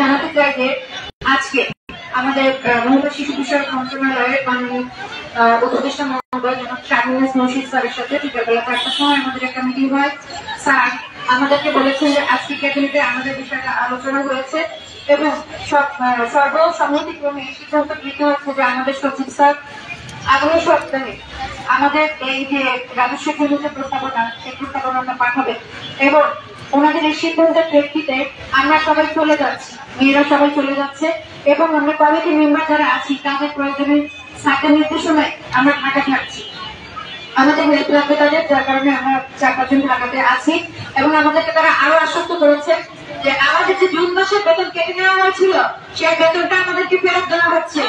জানাতে চাই যে আজকে আমাদের মহিলা শিশু বিষয়ক মন্ত্রণালয়ের মাননীয় উপদেষ্টা মহোদয় জনাব শারমিন মুর্শিদ স্যারের সাথে বিকালবেলা 4টার সময় আমাদের একটা মিটিং হয়। স্যার আমাদেরকে বলেছেন যে আজকে ক্যাবিনেটে আমাদের বিষয়টা আলোচনা হয়েছে এবং সর্বসম্মতিক্রমে সিদ্ধান্ত গৃহীত হয়েছে যে আমাদের সচিব স্যার আগামী সপ্তাহে আমাদের এই যে রাজস্ব যে প্রস্তাবনা সেই প্রস্তাবনাটা পাঠাবে এবং ওনাদের এই সিদ্ধান্তের প্রেক্ষিতে আমরা সবাই চলে যাচ্ছি, মেয়েরা সবাই চলে যাচ্ছে এবং আমরা কমিটির মেম্বার যারা আছি তাদের প্রয়োজনে স্যারের নির্দেশনায় আমরা ঢাকা থাকছি। আমাদের হেল্প লাগবে তাদের, যার কারণে আমরা 4-5 জন ঢাকাতে আছি এবং আমাদেরকে তারা আরো আশ্বস্ত করেছে যে আমাদের যে জুন মাসের বেতন কেটে নেওয়া হয়েছিল সেই বেতনটা আমাদেরকে ফেরত দেওয়া হচ্ছে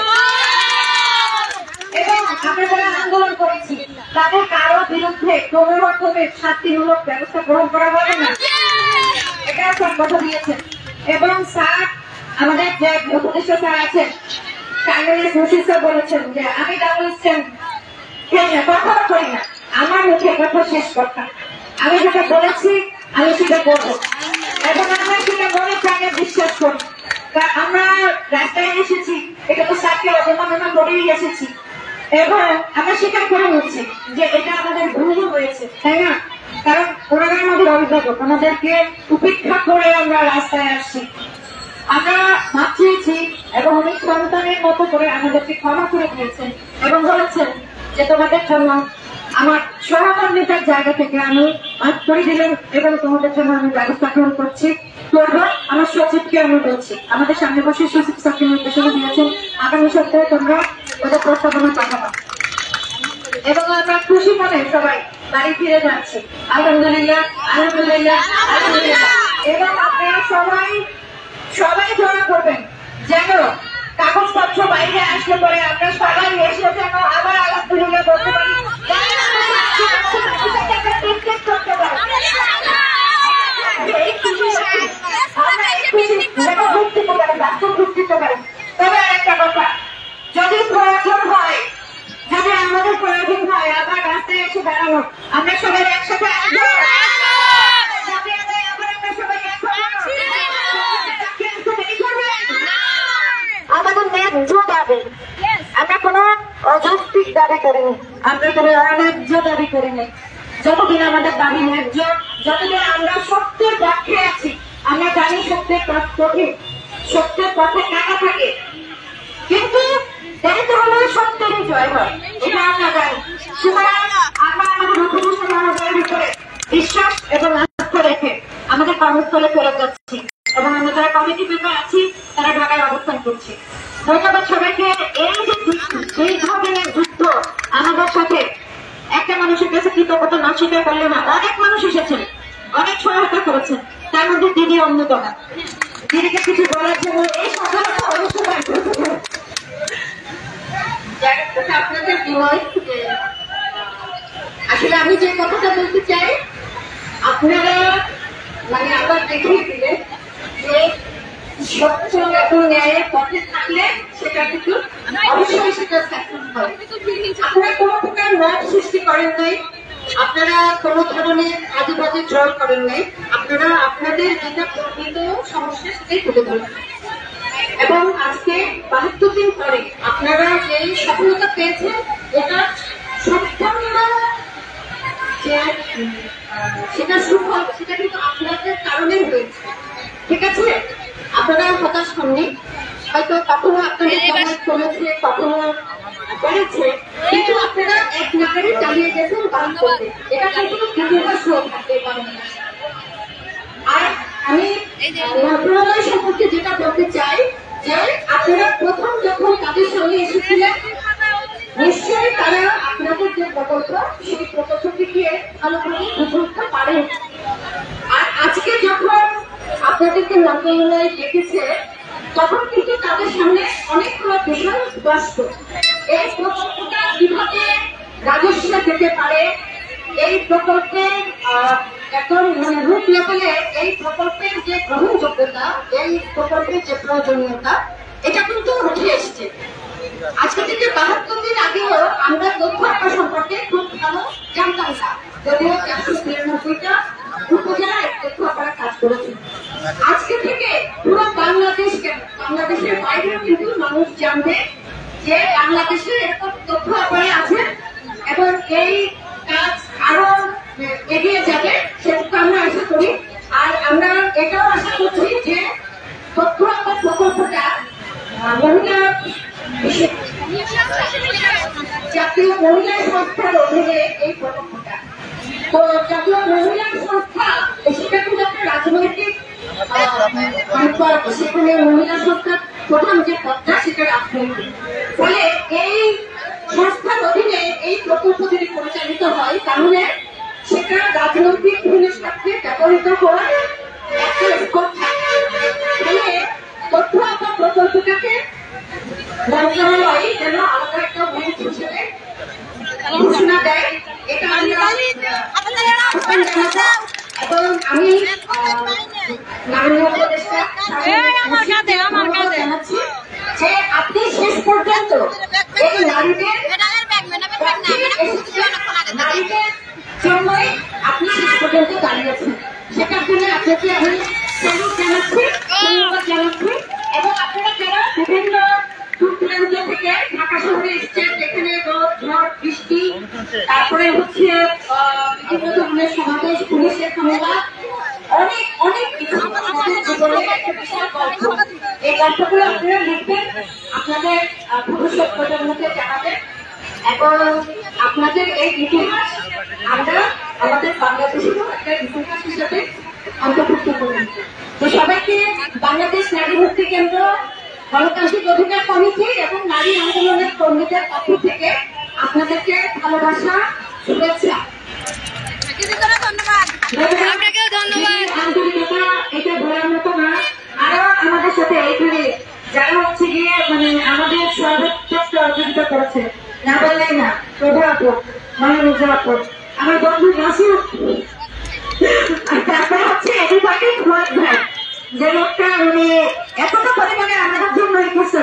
এবং আমরা যারা আন্দোলন করেছি তাদের কারো বিরুদ্ধে কোনো রকমের শাস্তিমূলক ব্যবস্থা গ্রহণ করা হবে না, এটা সব কথা দিয়েছেন। এবং স্যার আমাদের যে উপদেষ্টা স্যার আছেন শারমিন মুর্শিদ স্যার বলেছেন যে আমি ডাবল স্ট্যান্ড কথা করি না, আমার মুখে কথা শেষ কথা, আমি যেটা বলেছি আমি সেটা করবো এবং আমরা সেটা মনে প্রাণে বিশ্বাস করি। আমরা রাস্তায় এসেছি এটা তো স্যারকে অবমাননা করেই এসেছি এবং আমরা স্বীকার করে নিচ্ছি যে এটা আমাদের ভুল হয়েছে, তাই না? কারণ ওনারা আমাদের অভিভাবক, ওনাদেরকে উপেক্ষা করে আমরা রাস্তায় আসছি, আমরা মাপ চেয়েছি এবং উনি সন্তানের মতো করে আমাদেরকে ক্ষমা করে দিয়েছেন এবং বলেছেন যে তোমাদের জন্য আমার সহকর্মীতার জায়গা থেকে আমি মাফ করে দিলাম এবং তোমাদের জন্য আমি ব্যবস্থা গ্রহণ করছি করবো। আমার সচিবকে আমি বলছি, আমাদের সামনে বসে সচিব স্যারকে নির্দেশনা দিয়েছেন আগামী সপ্তাহে তোমরা ওদের প্রস্তাবনা পাঠাবো এবং আমরা খুশি মনে সবাই বাড়ি ফিরে যাচ্ছি। আলহামদুলিল্লাহ আলহামদুলিল্লাহ আলহামদুলিল্লাহ। এবং আপনারা সবাই দোয়া করবেন যেন কাগজপত্র বাইরে আসলে পরে আমরা সবাই এসে যেন আবার আলহামদুলিল্লাহ বলতে পারি, তবে আরেকটা কথা, যদি প্রয়োজন হয়, যদি আমাদের প্রয়োজন হয় আবার রাস্তায় এসে দাঁড়ানো, আমরা সবাই একসাথে আসবো, আমাদের ন্যায্য দাবি, আমরা কোনো অযৌক্তিক দাবি করিনি, আমরা কোনো অন্যায্য দাবি করিনি। যতদিন আমাদের দাবি ন্যায্য, যতদিন আমরা সত্যের পক্ষে আছি, আমরা জানি সত্যের পথ কঠিন, সত্যের পথে কাটা থাকে, কিন্তু দেরিতে হলে সত্যেরই জয় হয়, এটা আমরা জানি। সুতরাং আমরা আমাদের উপদেষ্টা মহোদয়ের ভিতরে বিশ্বাস এবং আস্থা রেখে আমাদের কর্মস্থলে ফেরত যাচ্ছি এবং আমরা যারা কমিটি মেম্বার আছি তারা ঢাকায় অবস্থান করছি। ধন্যবাদ সবাইকে। এই ধরনের যুদ্ধ আমাদের সাথে একটা মানুষের কাছে কৃতজ্ঞতা না স্বীকার করলে না, অনেক মানুষ এসেছেন, অনেক সহায়তা করেছেন, তার মধ্যে দিদি অন্যতম। দিদিকে কিছু বলার জন্য এই সফলতা অবশ্যই আপনাদের বিনয়। আসলে আমি যে কথাটা বলতে চাই আপনারা মানে আবার দেখিয়ে দিলেন যে সত্য এবং ন্যায়ের পথে থাকলে সেটা কিন্তু অবশ্যই সেটা সাকসেস হয়। আপনারা কোনো প্রকার মত সৃষ্টি করেন নাই, আপনারা কোনো ধরনের আজেবাজে জল করেন নাই, আপনারা আপনাদের যেটা প্রকৃত সমস্যা সেটাই তুলে ধরেন এবং আজকে 72 দিন পরে আপনারা যে সফলতা পেয়েছেন এটা সম্পূর্ণ যে সেটা সুফল সেটা কিন্তু আপনাদের কারণেই হয়েছে, ঠিক আছে? আপনারা হতাশ হননি, হয়তো কখনো আপনাদের জমায়েত করেছে, কখনো করেছে, কিন্তু আপনারা এক নাগারে চালিয়ে গেছেন কাজ করতে, এটা কিন্তু দীর্ঘ থাকতে পারেন। আর আমি প্রণয় সম্পর্কে যেটা বলতে চাই যে আপনারা প্রথম যখন তাদের সঙ্গে এসেছিলেন নিশ্চয়ই তারা আপনাদের যে প্রকল্প সেই প্রকল্পটিকে ভালোভাবে বুঝতে পারেন। আর আজকে যখন আপনাদেরকে মন্ত্রণালয়ে ডেকেছে তখন কিন্তু তাদের সামনে অনেকগুলো বিষয় স্পষ্ট। এই প্রকল্পটা কিভাবে রাজস্ব যেতে পারে, এই প্রকল্পের এখন মানে রূপ লেভেলে এই প্রকল্পের যে গ্রহণযোগ্যতা, এই প্রকল্পের যে প্রয়োজনীয়তা, এটা কিন্তু উঠে এসছে। আজকে থেকে 72 দিন আগেও আমরা তথ্য আঁকা সম্পর্কে খুব ভালো জানতাম না, যদিও 493টা উপজেলায় তথ্য আঁকার কাজ করেছি। আজকে থেকে পুরো বাংলাদেশকে কেন, বাংলাদেশের বাইরেও কিন্তু মানুষ জানবে যে বাংলাদেশে এরকম তথ্য আপনারা আছে এবং এই কাজ আরো এগিয়ে যাবে সেটুকু আমরা আশা করি। আর আমরা এটাও আশা করছি যে তথ্য আপাত প্রকল্পটা মহিলা জাতীয় মহিলা সংস্থার অধীনে এই প্রকল্পটা, তো জাতীয় মহিলা সংস্থা সেটা কিন্তু একটা রাজনৈতিক সেখানে মহিলা সংস্থার প্রধান যে পদটা সেটা রাজনৈতিক, ফলে এই সংস্থার অধীনে এই প্রকল্প যদি পরিচালিত হয় তাহলে সেটা রাজনৈতিক স্বার্থে ব্যবহৃত হওয়ার একটা স্কোপ থাকে। ফলে তথ্য আপাত প্রকল্পটাকে মন্ত্রণালয় যেন আলাদা একটা উইং হিসেবে ঘোষণা দেয়, এটা এবং আমি মাননীয় উপদেষ্টা জানাচ্ছি যে আপনি শেষ পর্যন্ত এই নারীদের জন্যই আপনি শেষ পর্যন্ত দাঁড়িয়েছেন, সেটার জন্য আপনাকে আমি স্যালুট জানাচ্ছি, ধন্যবাদ জানাচ্ছি। এবং আপনারা যারা বিভিন্ন দূর দূরান্ত থেকে ঢাকা শহরে এসছেন, যেখানে রোদ ঝড় বৃষ্টি, তারপরে হচ্ছে বিভিন্ন ধরনের সমাবেশ, পুলিশের হামলা, অনেক অনেক কিছু আমাদের জীবনে একটা বিশাল গল্প। এই গল্পগুলো আপনারা লিখবেন, আপনাদের ভবিষ্যৎ প্রজন্মকে জানাবেন এবং আপনাদের এই ইতিহাস আমরা আমাদের বাংলাদেশেরও একটা ইতিহাস হিসাবে অন্তর্ভুক্ত করি। তো সবাইকে বাংলাদেশ নারী মুক্তি কেন্দ্র, গণতান্ত্রিক অধিকার কমিটি এবং নারী আন্দোলনের কর্মীদের পক্ষ থেকে আপনাদেরকে ভালোবাসা, শুভেচ্ছা, আন্তরিকতা, এটা বলার মতো না। আরো আমাদের সাথে এখানে যারা হচ্ছে গিয়ে মানে আমাদের সর্বোচ্চ সহযোগিতা করেছে, না বললেই না, প্রভু আপদ, মনোরঞ্জন আপদ, আমার বন্ধু নাসির, তারপরে হচ্ছে এডুকেটিভ ভাই, যে লোকটা উনি এতটা পরিমাণে আমাদের জন্য এগোচ্ছে,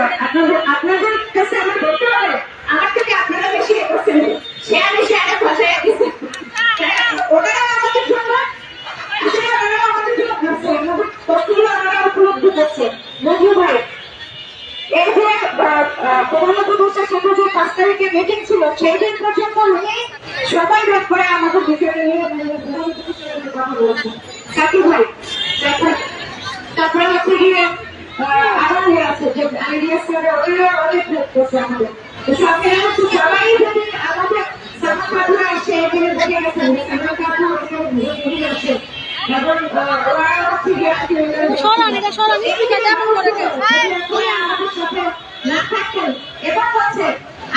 আপনাদের কাছে আমার বলতে হবে আমার থেকে আপনারা বেশি এগোচ্ছেন, শেয়ারে ভাষায় ওনারা আমাদের জন্য আমাদের জন্য তথ্যগুলো আমরা উপলব্ধি করছে। মধু ভাই, এই যে প্রধান উপদেষ্টার সাথে যে 5 তারিখে মিটিং ছিল সেই দিন পর্যন্ত উনি সবাই ব্যাগ করে আমাদের বিষয় নিয়ে কথা বলেছেন। সাথী ভাই, তারপরে হচ্ছে গিয়ে আরো আছে যে আইডিয়াস করে ওরা অনেক হেল্প করছে আমাদের। সরকারের হচ্ছে সবাই যদি আমাদের সামাজিকভাবে আসে, এখানে বলে গেছেন যে সামাজিক আসে এবং ওরা হচ্ছে গিয়ে আমাদের সাথে না থাকতেন এবং হচ্ছে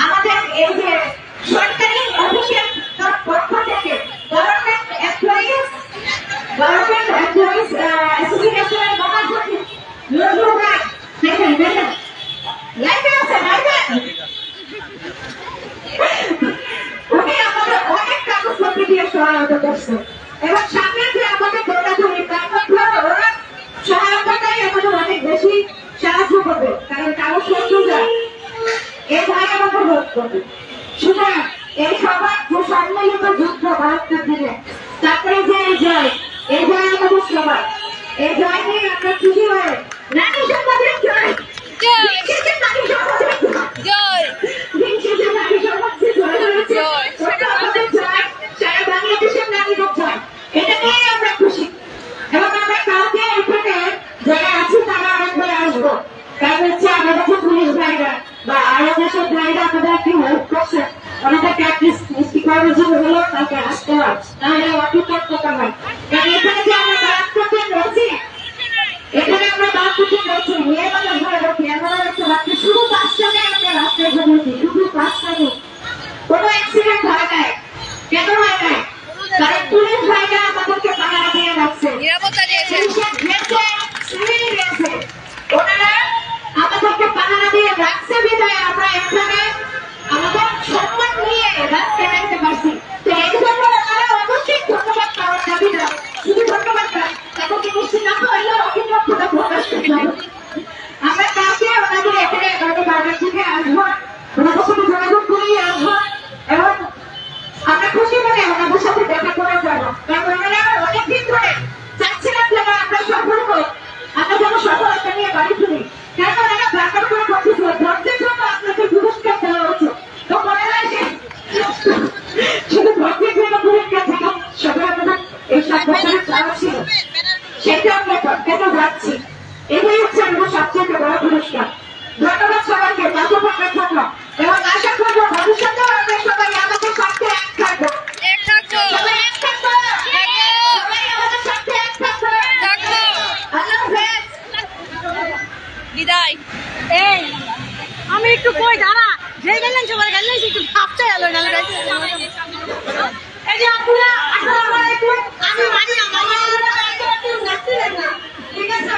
আমাদের এই যে সরকারি অফিসের পক্ষ থেকে গভর্নমেন্ট এমপ্লয়িজ অ্যাসোসিয়েশনের মহাসচিব নজরুল ভাই, দেখেন দেখেন লাইভে আছে, উনি আমাদের অনেক কাগজপত্র দিয়ে সহায়তা করছে এবং সামনে যে আমাদের দৌড়াদৌড়ি তার মধ্যে ওরা সহায়তাটাই আমাদের অনেক বেশি সাহায্য করবে, কারণ কাগজপত্রটা এই ভাই আমাদের ভোট করবে। সুতরাং এই সবার যে সম্মিলিত যুদ্ধ ভারতের দিনে, তারপরে যে এই জয় আমাদের সবার, এই জয় নিয়ে আমরা খুশি হয়ে নারী সমাজের জয়, নারী সমাজের জয়, নারী সমাজের জয় হয়েছে, আমাদের জয়, সারা বাংলাদেশের নারীদের জয়, এটা নিয়ে আমরা খুশি। এবং আমরা কাউকে এখানে যারা আছি তারা আরেকবার আসবো, কারণ হচ্ছে আমাদের যে পুলিশ ভাইরা বা আরো যেসব ভাইরা আমাদের একটু হেল্প করছে, ওনাদেরকে মিষ্টি করার জন্য হলেও তাকে আসতে হয়, তাহলে অতিরিক্ততা হয়। কারণ এখানে যে আমরা বারাক্তকে রয়েছি, এখানে আমরা বারাক্তকে রয়েছি, মেয়েরা ঘরে রয়েছি, আমরা রয়েছে রাত্রে শুধু 5 টাকায় আমরা রাস্তায় ঘুরেছি, শুধু 5 টাকা। কোনো অ্যাক্সিডেন্ট হয় নাই, কেন হয় নাই? কারণ পুলিশ ভাইরা আমাদেরকে পাহারা দিয়ে রাখছে, ওনারা আমাদেরকে পাহারা দিয়ে রাখছে বিধায় আমরা এখানে আমাদের সম্মান নিয়ে রাস্তায় রাখতে পারছি। তো এই জন্য ওনারা অবশ্যই ধন্যবাদ পাওয়ার দাবি না, শুধু ধন্যবাদ পায়, তাদেরকে নিশ্চিত না হলেও অভিনন্দন প্রকাশ করতে হবে। আমাদের চাওয়া ছিল, সেটা আমরা পেতে যাচ্ছি। এটাই হচ্ছে আমাদের সবচেয়ে বড় পুরস্কার। ধন্যবাদ সবাইকে পাঠ্যক্রমের জন্য, এবং আশা করবো ভবিষ্যতেও আমরা সবাই আমাদের সাথে এক থাকবো। সবাই এক থাকবো, সবাই আমাদের সাথে এক থাকবো। আল্লাহ হাফেজ। বিদায়। এই আমি একটু কই দাঁড়া, যে গেলেন সবাই গেলেন একটু ভাবতে গেল না। এই যে আপনারা আসসালামু আলাইকুম, আমি মারিয়াম, ঠিক আছে?